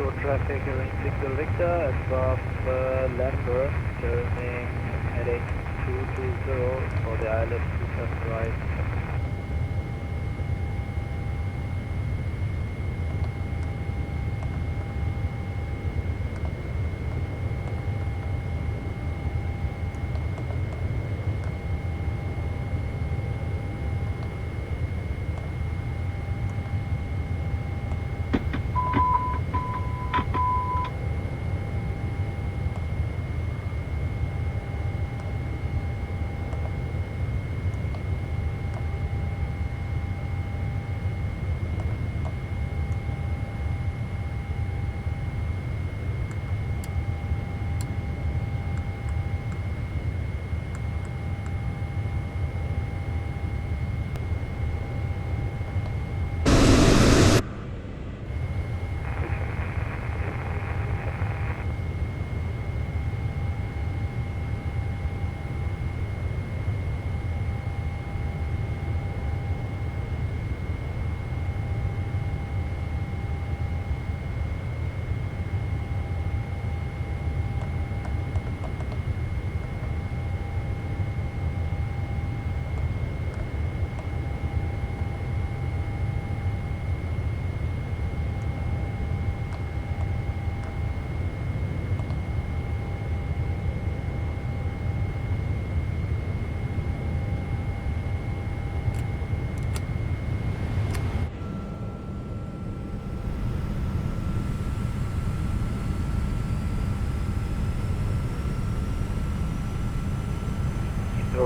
Heathrow traffic hearing single Victor above Lambert, turning heading 220 for the island 27 right.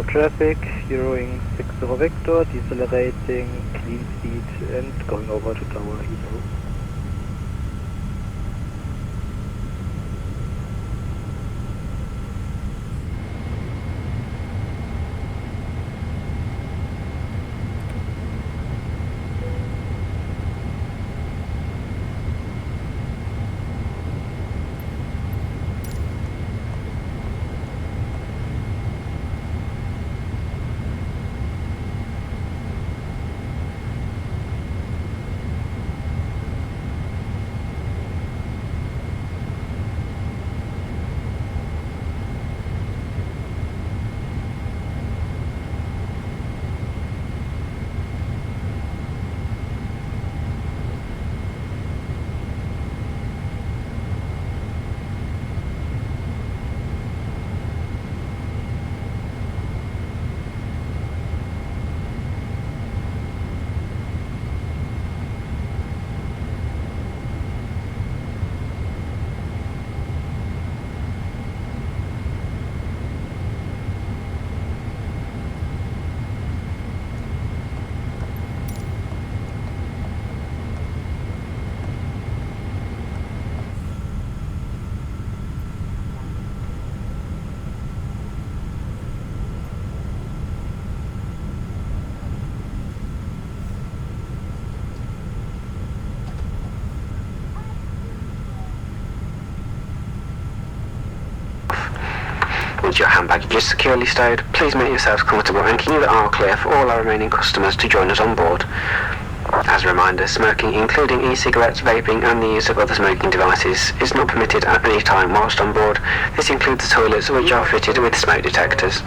Traffic, Heroing 60 Victor, decelerating, clean speed and going over to Tower Heathrow. Once your hand baggage is securely stowed, please make yourselves comfortable and keep the aisle clear for all our remaining customers to join us on board. As a reminder, smoking, including e-cigarettes, vaping and the use of other smoking devices, is not permitted at any time whilst on board. This includes the toilets, which are fitted with smoke detectors.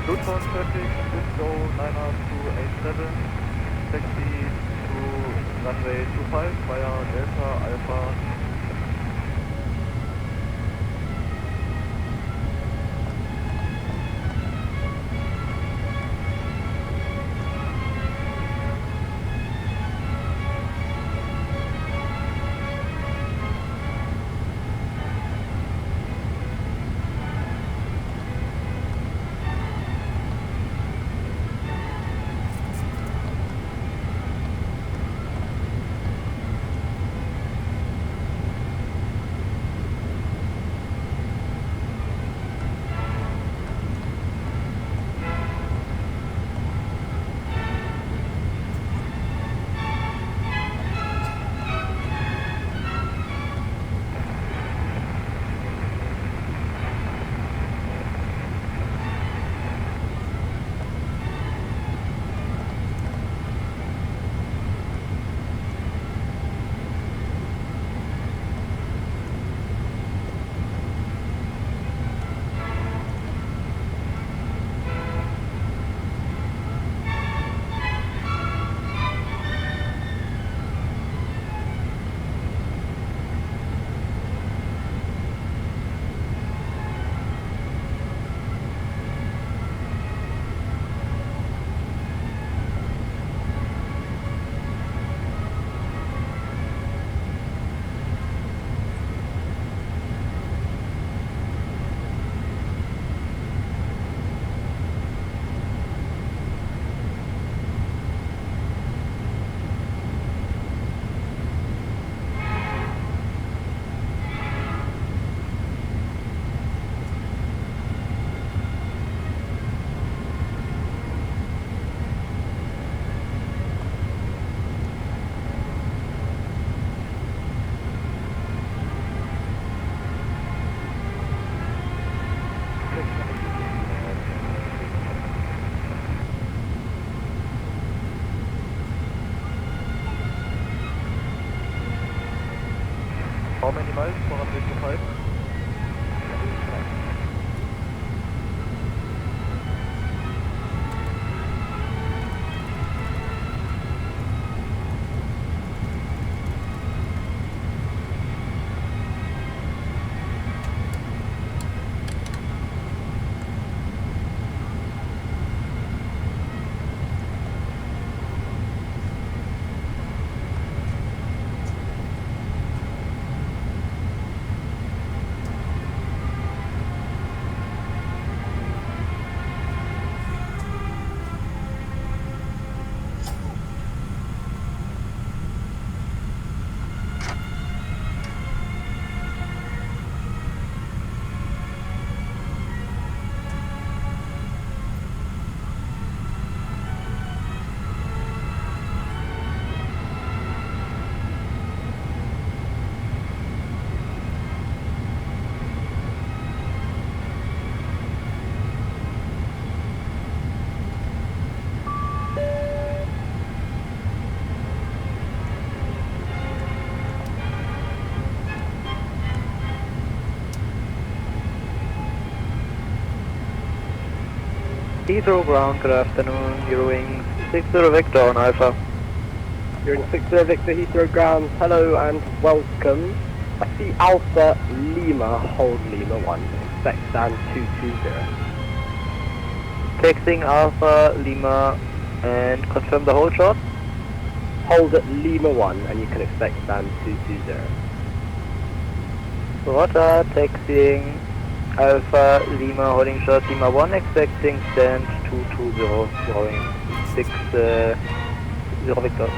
Luton traffic, Cisco 90287, taxi to runway 25 via Delta Alpha. Heathrow ground, good afternoon, Eurowing 60 Victor on Alpha. Eurowing 60 Victor, Heathrow ground, hello and welcome. Taxi Alpha Lima, hold Lima 1, expect stand 220. Taxiing Alpha Lima and confirm the hold shot. Hold at Lima 1 and you can expect stand 220. Roger, taxiing Alpha Lima, holding short Lima 1, expecting stand 220, going 60 Victor.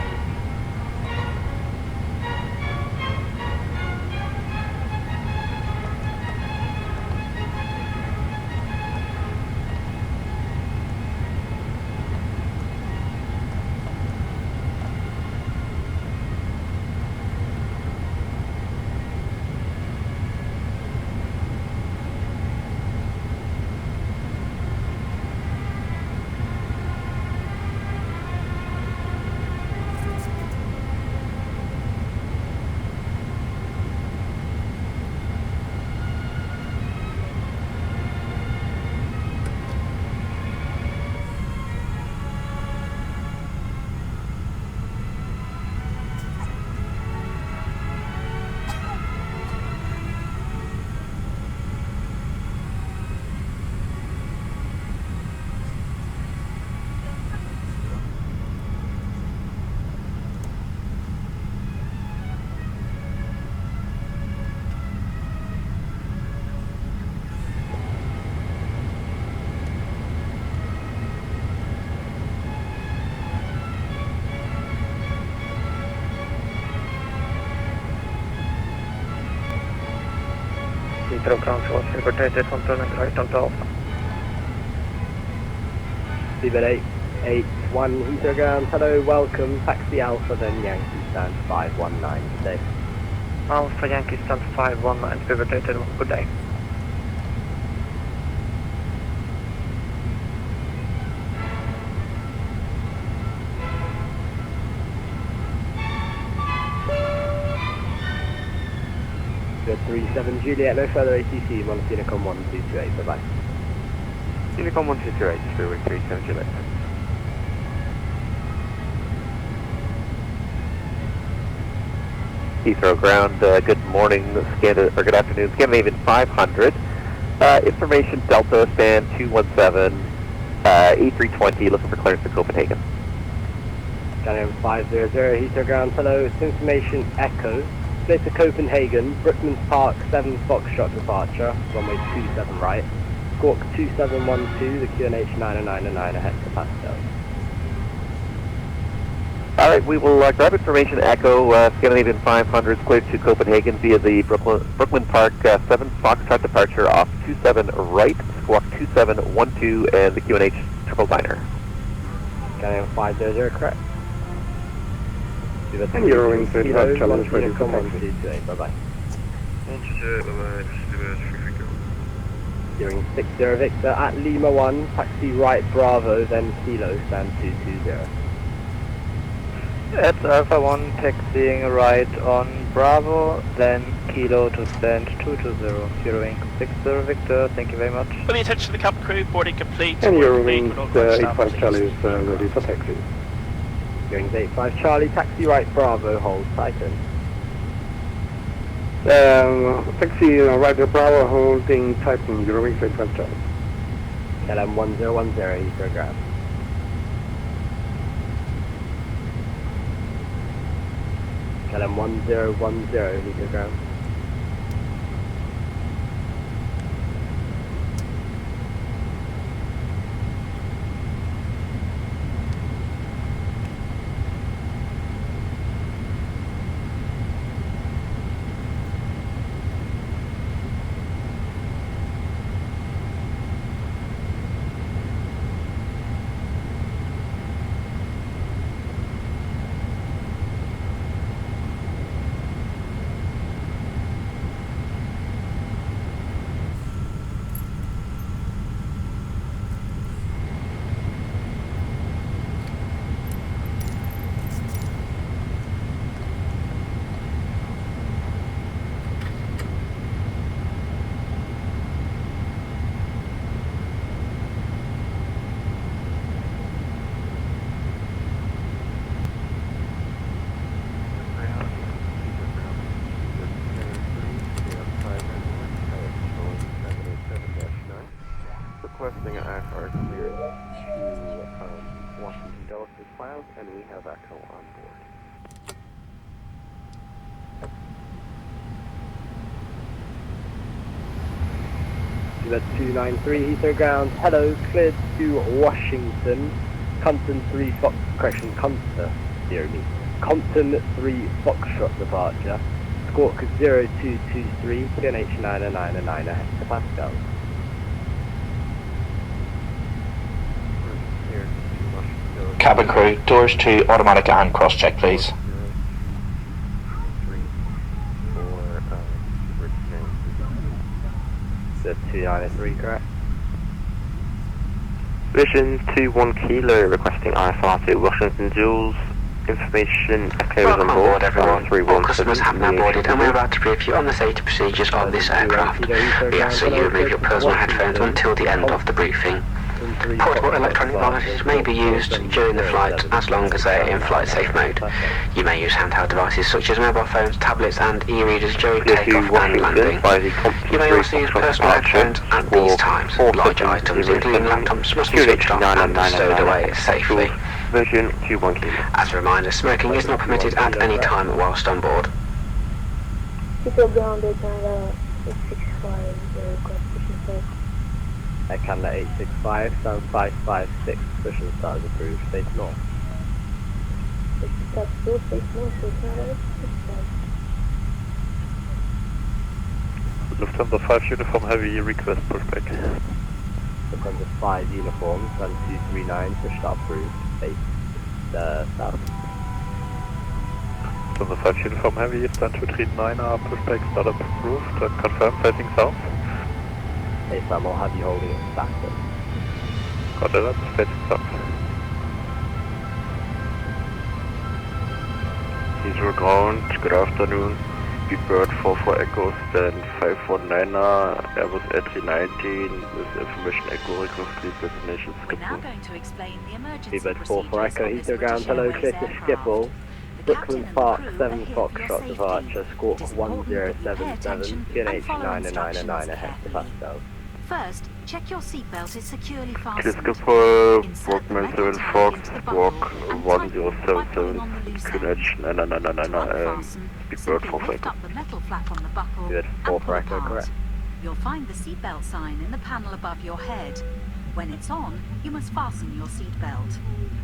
Heathrow ground was rotated from turn and right onto Alpha. Speedbird 881 Heathrow ground, hello, welcome, taxi Alpha then Yankee stand 519 today. Alpha Yankee stand 519, be rotated, good day. Good 37 Juliet, no further ATC, Montecom 1228, bye bye. Unicom 1228, Speedway 37 Juliet. Heathrow ground, good morning, or good afternoon, Scandinavian 500. Information Delta, span 217, A320, looking for clearance to Copenhagen. Scandinavian 500, Heathrow ground, hello, it's information Echo. Split to Copenhagen, Brookman's Park 7 Foxtrot departure, runway 27 right. Squawk 2712, the QNH 90909 ahead to Pastel. Alright, we will grab information Echo, Scandinavian 500 cleared to Copenhagen via the Brooklyn Park 7 Foxtrot departure off 27 right, squawk 2712 and the QNH 999er. Scandinavian 500, correct. And Eurowing 35 challenge ready for taxi. Bye bye. Eurowing 60 Victor at Lima 1, taxi right Bravo, then Kilo, stand 220. At Alpha 1, taxiing right on Bravo, then Kilo to stand 220, Eurowing 60 Victor, thank you very much. For the attention of the cabin crew, boarding complete. And Eurowing 85 Charlie is ready for taxi. Eurowing 85 Charlie, taxi right Bravo, hold Titan. Taxi right Bravo holding Titan, Eurowing 85 Charlie. LM 1010, Heathrow ground. LM 1010, Heathrow ground. requesting an IFR clearance to Washington Delta Cloud, and we have Echo on board. That's 293 Heathrow ground. Hello, cleared to Washington. Compton 3 Fox, correction, Compton 3 Foxtrot departure. Squawk 0223, PNH999 hectopascal. Cabin crew, doors to automatic and cross check, please. That's 293, correct? Vision 21 Kilo requesting IFR to Washington Jules. Information echoes Welcome on on board. board, everyone. All customers have now boarded, and we're about to brief you on the safety procedures on this aircraft. We ask that you remove your personal headphones until the end of the briefing. Portable electronic monitors may be used during the flight as long as they are in flight safe mode. You may use handheld devices such as mobile phones, tablets and e-readers during takeoff and landing. You may also use personal headphones at these times. Larger items, including laptops, must be switched off and stowed away safely. Version 21 Kilo. As a reminder, smoking is not permitted at any time whilst on board. People grounded at 865, At Canada 865, sound 556, pushing stars approved, space north. that's still space north, so Canada 865. Lufthansa 5 uniform heavy request pushback. Lufthansa 5 uniforms, run 239, push start approved, space south. Lufthansa 5 uniform heavy, stand 239R, pushback start approved, and confirm facing south. Hey Sam, I'll have you holding it backward. Got it, facing south. Heathrow ground, good afternoon. Speedbird 44 Echo, stand 519er, Airbus A319 with information Echo request please destination We're now Schiphol. going to explain the emergency Speedbird procedures 44 Echo, on this Heathrow ground, British hello, Airways clear to aircraft. Schiphol. The captain Brooklyn and Park the crew 7 are here for your Foxtrot safety. departure, squawk It is important that you pay 1077, attention and follow PNH999 instructions hectopascal. First, check your seatbelt is securely Clear fastened. Schiphol, Insert the Walkman metal 7 tag Fox, into the walk buckle and tighten by pulling on the loose end. PNH To 999 unfasten, Speedbird simply 44 lift Echo. up the metal flap on the buckle Good, and 4 pull for Echo, apart. correct. You'll find the seatbelt sign in the panel above your head. When it's on, you must fasten your seatbelt.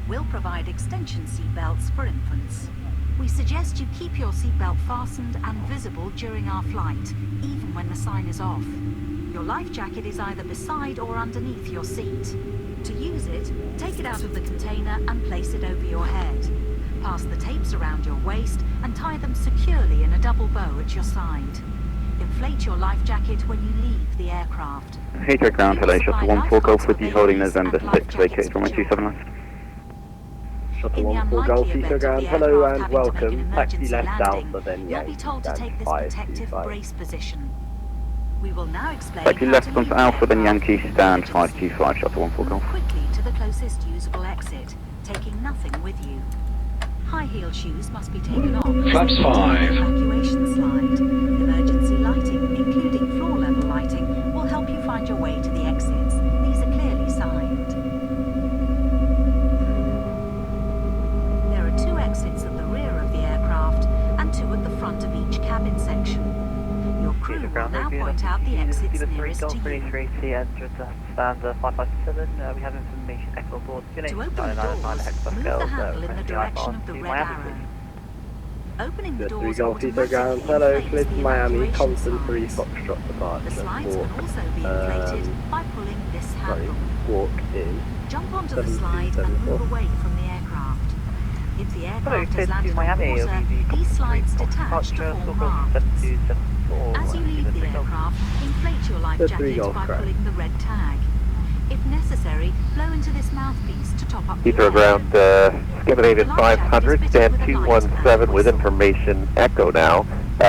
We'll provide extension seatbelts for infants. We suggest you keep your seatbelt fastened and visible during our flight, even when the sign is off. Your life jacket is either beside or underneath your seat. To use it, take it out of the container and place it over your head. Pass the tapes around your waist and tie them securely in a double bow at your side. Inflate your life jacket when you leave the aircraft. Heathrow ground, hello, shuttle 14 Golf with you holding November 6, vacate from 27 left. Shuttle 14 Golf, Heathrow ground, hello and welcome. Taxi left Alpha, then You'll be told to take this protective 525. brace position. We will now explain Taxi how left to onto leave Alpha, then the aircraft Yankee, in stand emergency. 525, shuttle 14 Move Golf. quickly to the closest usable exit, taking nothing with you. High-heeled shoes must be taken off. Flaps 5. Evacuation slide. Emergency lighting, including floor-level lighting, will help you find your way to the exits. These are clearly signed. There are 2 exits at the rear of the aircraft and 2 at the front of each cabin section. Your crew will now point out the exits nearest to you. Stand 557, we have information echo board. To open the doors, move the handle in the direction of the red arrow. Opening the Good, 3 doors Golf, Heathrow automatically ground, hello, inflates clear to the Miami, evacuation Compton 3 slides. Foxtrot departure. The slides Squawk, can also be inflated by pulling this handle. squawk is Jump onto the slide and move 7274. away from the aircraft. If the aircraft clear has to landed on Miami, water, these slides detach to form rafts. As you leave the aircraft, inflate your life The 3 jacket Golf by crack. pulling the red tag. If necessary, blow into this mouthpiece to top up the Heathrow air. ground, Scandinavian 500, stand 217 with information Echo now,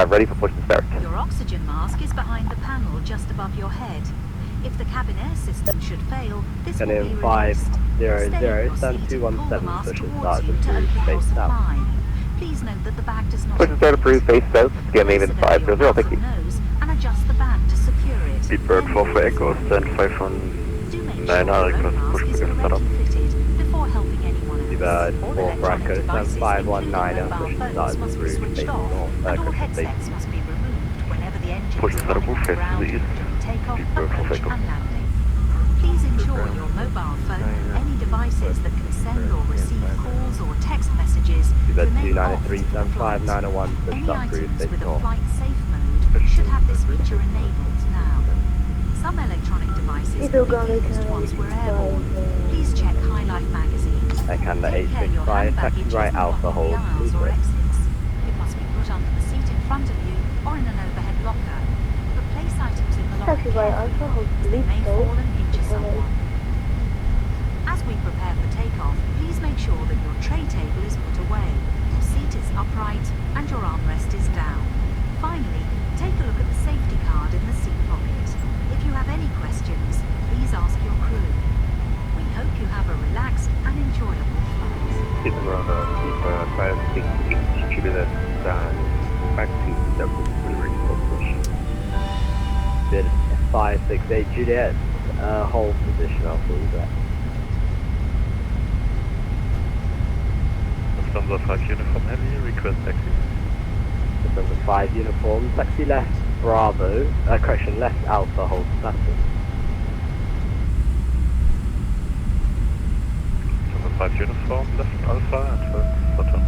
ready for push and start. Your oxygen mask is behind the panel just above your head. If the cabin air system should fail, this will be Canadian released. 500, Stay in stand your seat and pull the 217, mask push and towards start you to approved, open your space south. supply. Please note that the bag does not Push and start approved, face south, Scandinavian 500, thank you. nose and adjust the band to secure it. Speedbird 44 Echo, stand 500. Do make 199, request push to get set up. Before helping anyone else, all electronic devices, including mobile phones, must be switched off, and all headsets must be removed whenever the engine is running on the ground during takeoff, approach, and landing. Please ensure your mobile phone and any devices that can send or receive calls or text messages remain off to the flight. Any items with a flight safe mode should have this feature enabled now. Some electronic devices can be used once we're airborne. Please check High Life magazines. Take care your hand baggage isn't on the aisles or exits. It must be put under the seat in front of you or in an overhead locker. But place items in the locker carefully, as they may fall and injure someone. As we prepare for takeoff, please make sure that your tray table is put away, your seat is upright, and your armrest is down. Finally, take a look at the safety card in the seat pocket. If you have any questions, please ask your crew. We hope you have a relaxed and enjoyable flight. It's around 568 distributed back to the delivery position. Bid 568 Juliet, hold position, I'll call you back. Lufthansa 5 uniform heavy, request taxi. Lufthansa 5 uniform, taxi left Bravo, correction, left Alpha, hold status. Lufthansa 5 uniform, left Alpha and hold button.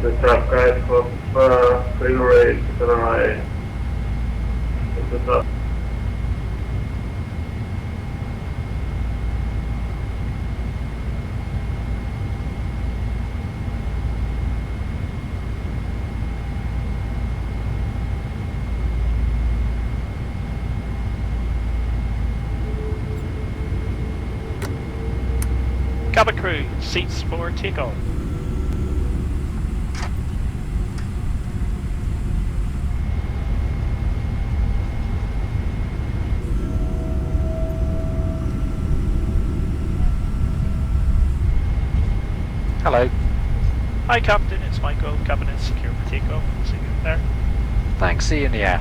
The trap guide for freeway to the right. This is up. Cabin crew, seats for takeoff. Hello. Hi Captain, it's Michael. Cabin is secure for takeoff. See you there. Thanks, see you in the air.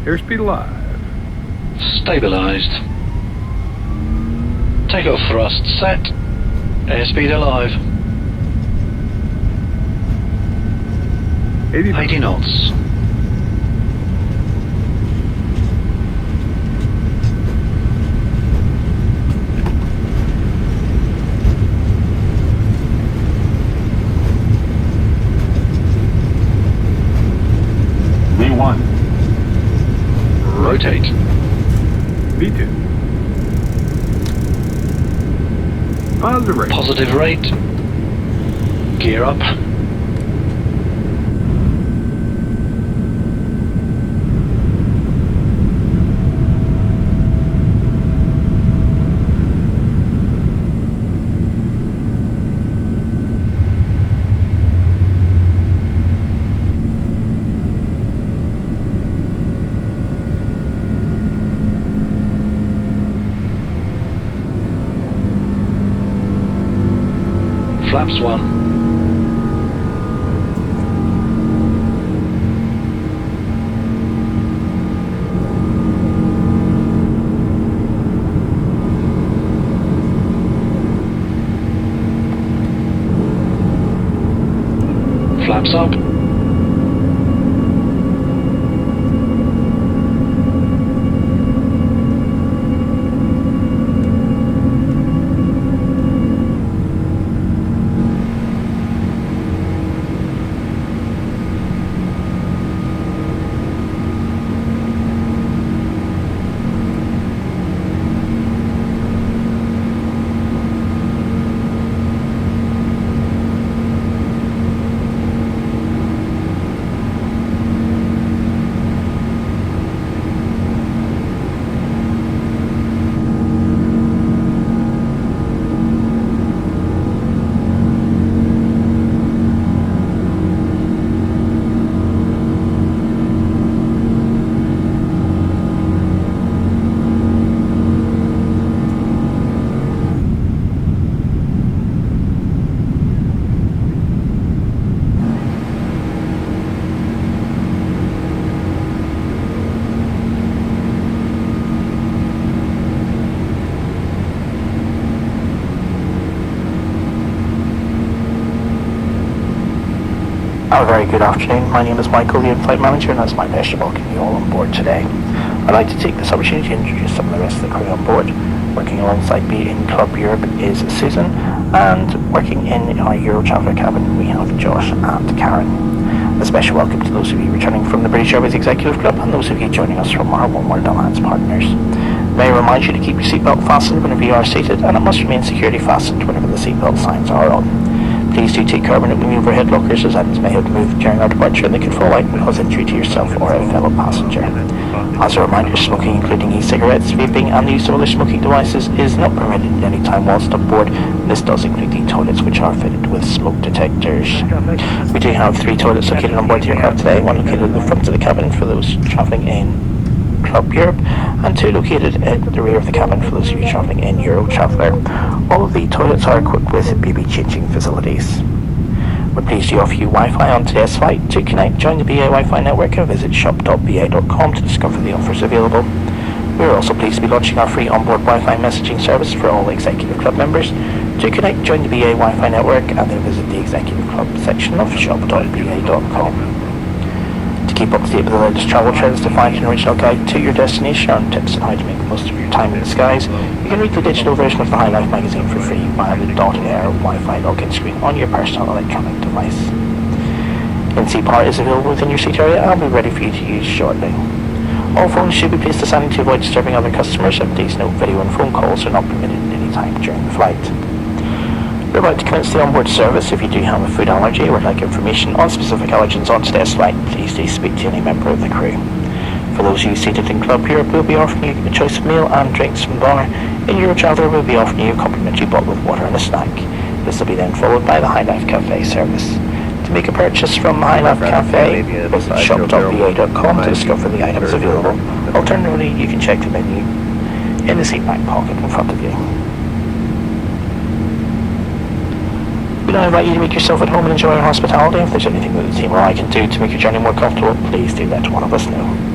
Airspeed alive. Stabilized. Takeoff thrust set. Airspeed alive. 80 knots. V1. Rotate. V2. Positive rate. Positive rate. Gear up. Flaps 1. Flaps up. A very good afternoon. My name is Michael, the in-flight manager, and it's my pleasure to welcome you all on board today. I'd like to take this opportunity to introduce some of the rest of the crew on board. Working alongside me in Club Europe is Susan, and working in our Euro Traveller cabin we have Josh and Karen. A special welcome to those of you returning from the British Airways Executive Club and those of you joining us from our One World Alliance partners. May I remind you to keep your seatbelt fastened whenever you are seated, and it must remain securely fastened whenever the seatbelt signs are on. Please do take care when we move overhead lockers, as items may have moved during our departure and they could fall out and cause injury to yourself or a fellow passenger. As a reminder, smoking, including e-cigarettes, vaping and the use of other smoking devices, is not permitted at any time whilst on board. This does include the toilets, which are fitted with smoke detectors. We do have 3 toilets located on board the aircraft today, one located at the front of the cabin for those travelling in Club Europe, and 2 located at the rear of the cabin for those of you travelling in Euro Traveller. All of the toilets are equipped with BB changing facilities. We're pleased to offer you Wi-Fi on today's flight. To connect, join the BA Wi-Fi network and visit shop.ba.com to discover the offers available. We are also pleased to be launching our free onboard Wi-Fi messaging service for all Executive Club members. To connect, join the BA Wi-Fi network and then visit the Executive Club section of shop.ba.com. To keep up to date with the latest travel trends, to find an original guide to your destination and tips on how to make the most of your time in the skies, you can read the digital version of the High Life magazine for free via the .air Wi-Fi login screen on your personal electronic device. In-seat power is available within your seat area and will be ready for you to use shortly. All phones should be placed to silent to avoid disturbing other customers, and please note video and phone calls are not permitted at any time during the flight. We're about to commence the onboard service. If you do have a food allergy or would like information on specific allergens on today's flight, please do speak to any member of the crew. For those of you seated in Club Europe, we'll be offering you a choice of meal and drinks from the bar. In Euro Traveller, we'll be offering you a complimentary bottle of water and a snack. This will be then followed by the High Life Cafe service. To make a purchase from the High Life Cafe, visit shop.ba.com to discover the items available. Alternatively, you can check the menu in the seat back pocket in front of you. We now invite you to make yourself at home and enjoy our hospitality. If there's anything that the team or I can do to make your journey more comfortable, please do let one of us know.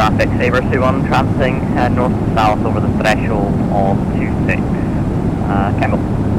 traffic, Sabre 21 transiting north to south over the threshold of 26. Campbell.